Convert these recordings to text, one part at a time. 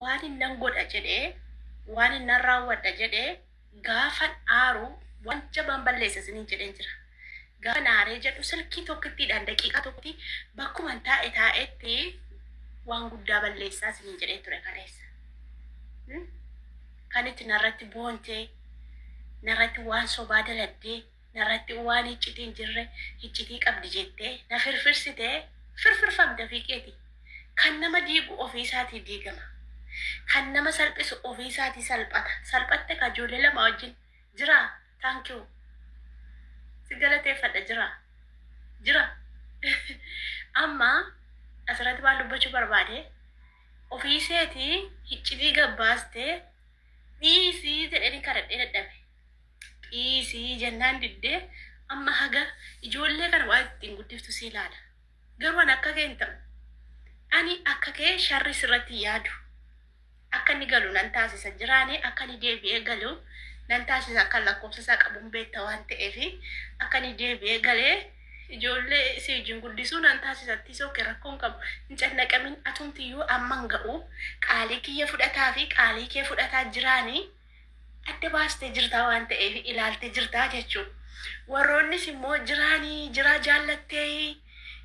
waan innan godha jedhee waan innan raawwadha jedhee gaafan aaru waan jabaan balleessa isiniin jedheen jira. Gaafa naaree jedhu silkii tokkittiidhaan daqiiqaa tokkotti bakkuma taa'etti waan guddaa balleessaa isiniin jedhee ture kaleessa. Kan itti narratti boontee narratti waan sobaa daladdee narratti waan iccitiin jirre iccitii qabdi jettee na firfirsitee firfirfamte fiiqeeti. Kan nama diigu ofii isaatii diigama. Kan nama salphisu ofii isaatii salphata. Salphatte ka ijoollee lama wajjin jira. Thank you. Si galateeffadha jira. Amma asirratti waan dubbachuu barbaade ofii isaatii iccitii gabbaastee dhiisii jedhanii kadhadhee dadhabe. Dhiisii jennaan diddee amma haga ijoollee kana waan ittiin guddiftu si ilaala. Garuu an akka kee hin ta'u. Ani akka kee sharri sirratti yaadu. Akka inni galu nan taasisa jiraanii akka inni deebi'ee galu nan taasisa akka lakkoofsa isaa qabuun beekta waan ta'eef akka inni deebi'ee galee ijoollee si wajjin guddisuu nan taasisatti sookee rakkoon qabu hin cannaqamin atumtiyyuu amman ga'u qaalii kiyya fudhataa fi qaalii kee fudhataa jiraanii adda baastee jirtaa waan ta'eef ilaaltee jirtaa jechuudha. Warroonnis immoo jiraanii jira jaallattee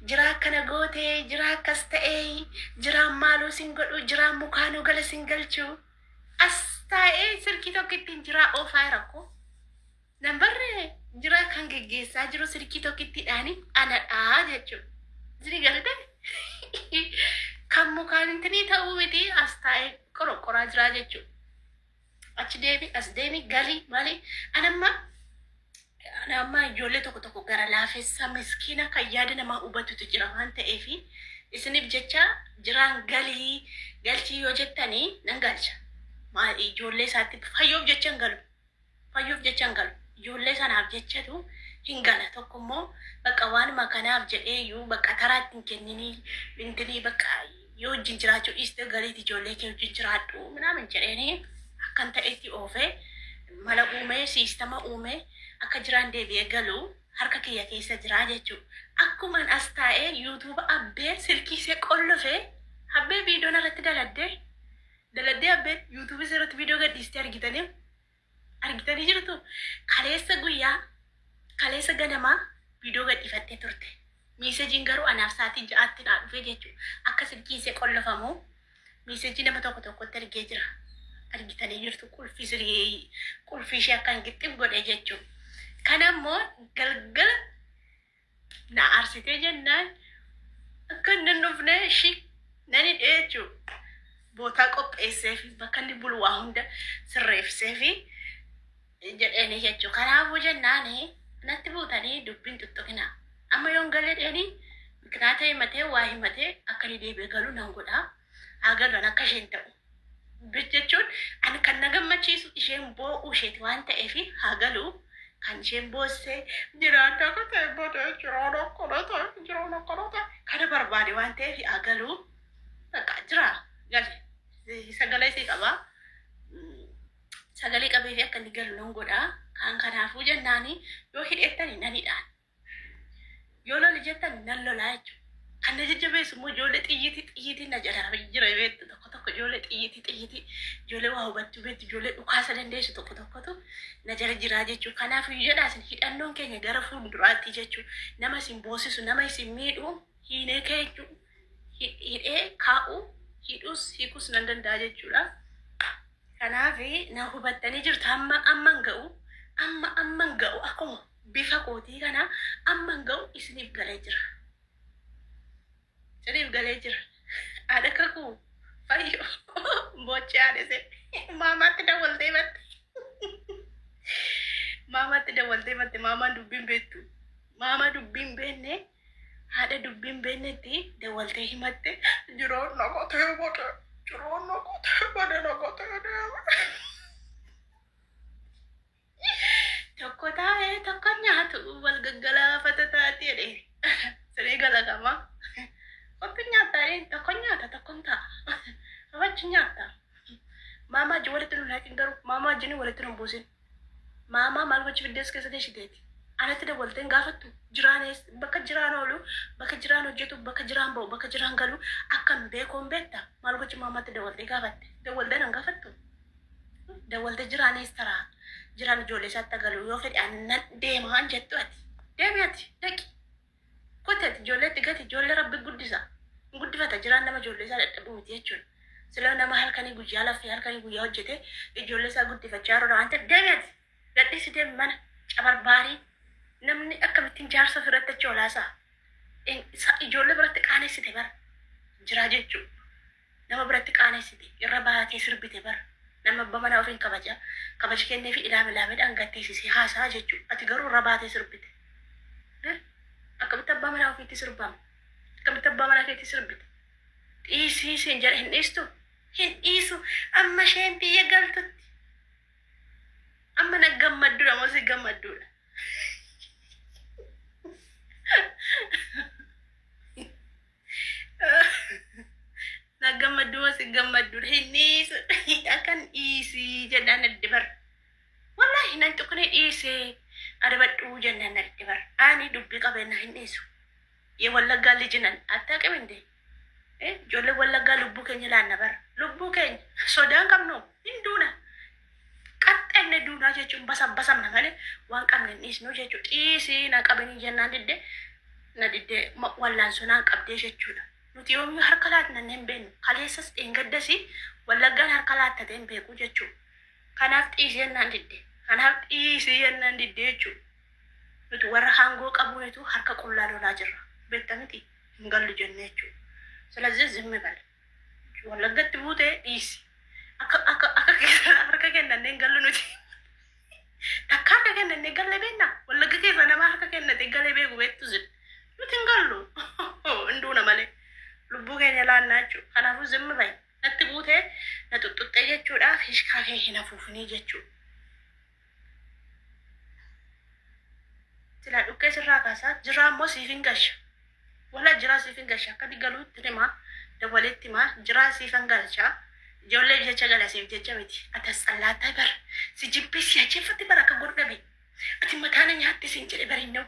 jira akkana gootee jira akkas ta'ee jira maaloo sin godhu jira mukaanoo gala sin galchuu as taa'ee sirkii tokkittiin jira oofaa rakkoo nambarree jira kan geggeessaa jiru sirkii tokkittiidhaani anadhaa jechuudha. Ziri galate kan mukaan intinii ta'uu miti as taa'ee qorqoraa jira jechuudha. Achi deebi as deemi galii malee anamma ijoollee tokko gara laafessa miskiina kan yaada namaa hubatutu jira waan ta'eef isiniif jecha jiraan galchii yoo jettanii nan galcha. Ijoollee isaatti fayyoof jecha hin galu. Ijoollee sanaaf jechatu hin gala. Tokko immoo bakka waanuma kanaaf jedheeyyuu bakka taraatti hin kenninii intinii bakka yoo wajjin jiraachuu dhiiste galiiti ijoollee kee wajjin jiraadhu minaamin jedheenii akkan ta'etti oofee mala uumee siistama uumee akka jiraan deebi'ee galu harka kiyya keessa jira jechuudha. Akkuman as taa'ee yuutuuba abbee silkiisee qollofee abbee viidiyoon irratti daladdee abbeen yuutuubii irratti viidiyoo gadhiistee argitanii jirtu. Kaleessa ganamaa viidiyoo gadhiifattee turte. Miiseejiin garuu anaaf sa'aatii 6tti naa dhufee jechuudha. Akka silkiisee qollofamu miiseejii nama tokkotti argee jira. Argitanii jirtu qulfii ishee akka hin qixxif godhe jechuudha. Kanammoo galgala na aarsitee jennaan akka inni dhufne ishii nani jechuudha. Bootaa qopheessee fi bakka inni bulu waa hunda sirreessee fi jedheeni jechuudha. Kanaafuu jennaan natti buutanii dubbiin tuttuqina. Amma yoon galee dheeni biqilaa himatee waa himatee akka inni deebi'ee galu nan godhaa. Haa galuun akka isheen ta'u. Jechuun ani kan na gammachiisu isheen boo'uu isheeti waan ta'eef haa galuu. Kan isheen boossee jiraata akka ta'e boodee jiraan akkanata kana barbaade waan ta'eef haa galuu. Bakka jira galee sagalee isii qabaa. Sagalee qabee fi akka inni galu nan godhaa. Kan kanaafuu jennaani yoo hidhettani nan hidhaan. Yoo loli jettani nan lolaa jechuudha. Kan na jajjabeessu immoo ijoollee xiyyiitiin na jalaa jira beektu tokko ijoollee xiyyiitii ijoollee waa hubachuu beektu ijoollee dhukaasa dandeessu tokkotu na jala jiraa jechuudha. Kanaaf jedhaasin hidhannoon keenya gara fuulduraatti jechuudha. Nama isin boosisu nama isin miidhu hiinee kee jechuudha. Hidhee kaa'uu hiikus nan danda'a jechuudha. Kanaaf na hubattanii jirtu amman ga'u akkuma bifa kootii kana amman ga'u isiniif galee jira. Siniif galee jira. Haadha kakuu fayyoo boochee haadhese maamaatti dawwaltee matte maamaan dubbiin beektu. Maama dubbiin beekne haadha dubbiin beeknetti dawwaltee himatte jiroon naqotee deema. Tokko taa'ee tokko nyaatu wal gaggalaafata taatee jedhee siree galagamaa. Waktu nyata tokko nyaata tokkon ta'a. Awachi nyaata. Mama ji walitti nu laakin garuu mama jini walitti nu buusin. Mama maal wachi fiddees keessa deeshiteeti. Anatti dabalteen gaafattu jiraanis bakka jiraan oolu bakka jiraan hojjetu bakka jiraan ba'u bakka jiraan galu akkan beekuun beekta maal gochi maamatti dabaltee gaafatte dawalda nan gafattu dawalda jiraanis tara jiraan ijoollee isaatti galu yoo fedhe annan deemaan jettu ati deemiati dhaqi koteeti ijoolleetti gati ijoollee rabbi guddifata jiraan nama ijoollee isaa dadhabuu miti jechuudha sila nama halkanii guyyaa laffee halkanii guyyaa hojjete ijoollee isaa guddifachaa jiru waan ta'eef deemiati gadhiisi deemi mana cabarbaarii namni akkamittiin jaarsa firatte choolaasaa ijoollee biratti qaaneessite bara jiraa jechuudha nama biratti qaaneessite irra baatee sirbite bara nama abba mana ofiin kabaja kennee fi ilaamedhaan gatteessisee haasaa jechuudha ati garuu irra baatee sirbite akkamitti abbaa mana ofiitti sirbama akkamitti abbaa mana keetti sirbite dhiisii siin jedha hin dhiisu amma isheen biyya galtutti amma na gammadduudha moo si gammadduudha na gammaddu moo si gammadduudha hin dhiisu akkan dhiisii jennaan addi bara wallahi nan tuqnee dhiisee adabadhuu jennaan addi bara ani dubbii qabeenya hin dhiisu ye wallaggaa lijinan attaa qabinde ijoollee wallaggaa lubbuu keenya laanna bara lubbuu keenya sodaan qabnu hin duuna qaxxenne duunaa jechuun basamna malee waan qabne hin dhiisnu jechuudha dhiisii na qabanii jennaan na diddee wallaan sunaan qabdee jechuudha nuti yoomuu harka laatnan hin beeknu kaleessas dheengaddasii wallaggaan harka laattate hin beeku jechuudha kanaaf dhiisii jennaan diddee jechuudha nuti warra hangoo qabuunitu harka qullaa lolaa jirra beektamiti hin gallu jenne jechuudha ስለዚህ ዝም በል ወለገት ቡቴ ዲስ አካ harka kennanne gallu nuti takka harka kennanne galle beena wallagga keessa nama harka kennate galle beeku beektu zid nuti gallu induna male lubbu keenya laannaachu kanaafu zim bay natti buute na tuttutte jechuudhaaf hishkaa kee hin afuufnii jechuudha sila dhukkee sirraa kaasaa jiraa immoo siifin gasha wala jiraa siifin gasha akka digaluutti dhima dabaletti ma jiraa siifan galcha ijoollee jecha galasiif jecha miti atas allaataa bara si jibbee si acheeffatti bara akka godhabe ati mataana nyaatti siin jedhe barinnoo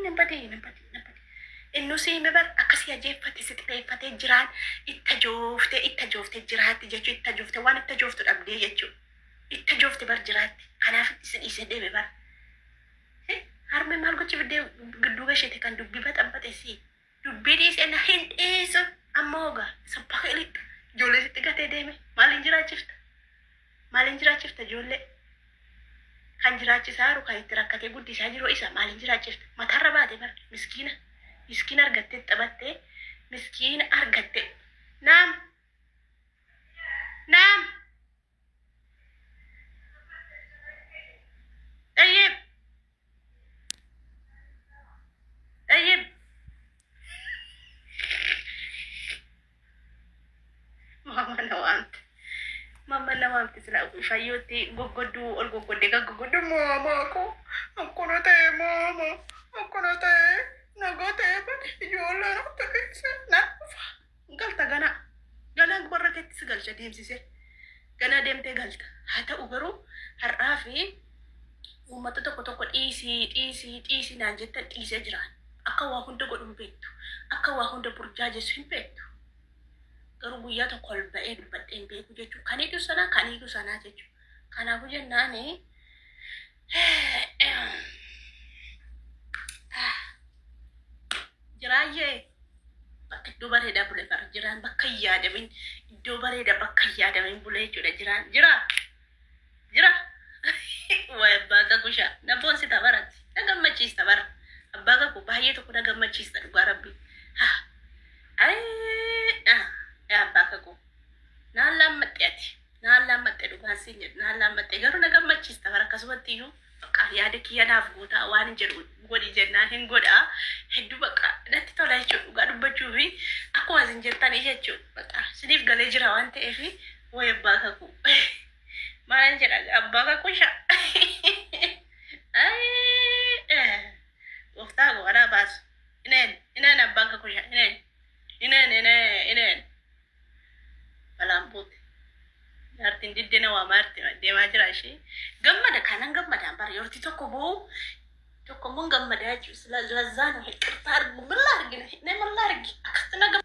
nabadii innu siime bara akkasii ajeeffate si xixeeffate jiraan itta joofte jiraatti jechuu itta joofte waan itta jooftu dhabdee jechuu itta joofte bar jiraatti kanaaf isin dhiisee deeme bara harme maal gochi fidee gidduu gasheete kan dubbii baxabbaxe si dubbii dhiisee na hin dhiisu amma hogaa sabbaka ilita ijoollee sitti gatee deeme maaliin jiraachifta ijoollee kan jiraachisaa jiru kan itti rakkatee guddisaa jiru isa maaliin jiraachifta mataarra baate bara miskiina argattee xabattee miskiina argatte naam طيب mama nawamti sila fayoti gogodu ol gogode gogodu mama ko akono te mama akono te nagote ba yola no te na galta gana barraketti sigalcha deemsise gana deemte galta hata ugaru har'aafi ummata tokko dhiisii naan jetta dhiisee jiraan akka waa hunda godhun beektu akka waa hunda burjaajessu hin beektu garuu guyyaa tokko ol ba'ee dubbadhee hin beeku jechuudha kan hiidu sanaa jechuudha kanaafuu jennaani jiraayyee bakka iddoo bareedaa bule bara jiraan bakka hin yaadamin iddoo bareedaa bakka hin yaadamin bule jechuudha jiraan jira way abbaa kusha na bonsi tabarati na gammachiista bara abbaa ku baay'ee tokko na gammachiista dhugaa rabbi ya abbaa ku naan lammatte dhugaan siin jedhu naan lammatte garuu na gammachiista bara akkasumatti iyyuu bakka yaada kiyyanaaf guutaa waan hin jedhu godhi jennaan hin godhaa hedduu bakka natti tola jechuudha dhugaa dubbachuu fi akkuma isin jettanii jechuudha bakka siniif galee jira waan ta'eef way abbaa ku malan jedha abbaa kusha waftaa goora baasu ineen abbaa kusha ineen balambuuti jaartiin diddena waa maarti deemaa jira ishee gammada kanan gammadaan bara yorti tokko mun gammadaa jechuudha lazzaan hirqirtaa argu malla argina akkasuma